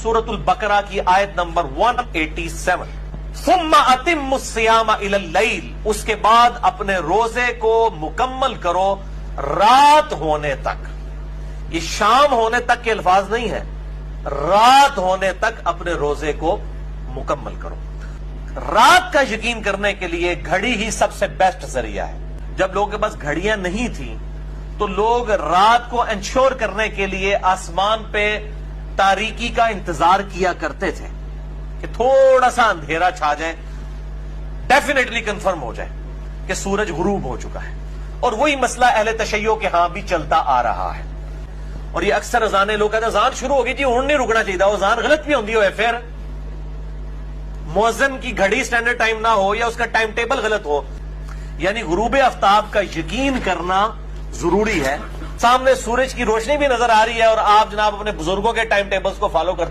سورۃ البقرہ کی آیت نمبر 187، ثم اتم الصیام الی اللیل، اس کے بعد اپنے روزے کو مکمل کرو رات ہونے تک۔ یہ شام ہونے تک کے الفاظ نہیں ہے، رات ہونے تک اپنے روزے کو مکمل کرو۔ رات کا یقین کرنے کے لیے گھڑی ہی سب سے بیسٹ ذریعہ ہے۔ جب لوگوں کے پاس گھڑیاں نہیں تھیں تو لوگ رات کو انشور کرنے کے لیے آسمان پہ تاریکی کا انتظار کیا کرتے تھے کہ تھوڑا سا اندھیرا چھا جائے، ڈیفینیٹلی کنفرم ہو جائے کہ سورج غروب ہو چکا ہے۔ اور وہی مسئلہ اہل تشیع کے ہاں بھی چلتا آ رہا ہے۔ اور یہ اکثر اذانیں لوگ کہتے ہیں اذان شروع ہوگی جی ہن نہیں رکنا چاہیے، اذان غلط بھی ہوندی ہوئے، پھر مؤذن کی گھڑی سٹینڈرڈ ٹائم نہ ہو یا اس کا ٹائم ٹیبل غلط ہو، یعنی غروب آفتاب کا یقین کرنا ضروری ہے۔ سامنے سورج کی روشنی بھی نظر آ رہی ہے اور آپ جناب اپنے بزرگوں کے ٹائم ٹیبلز کو فالو کرتے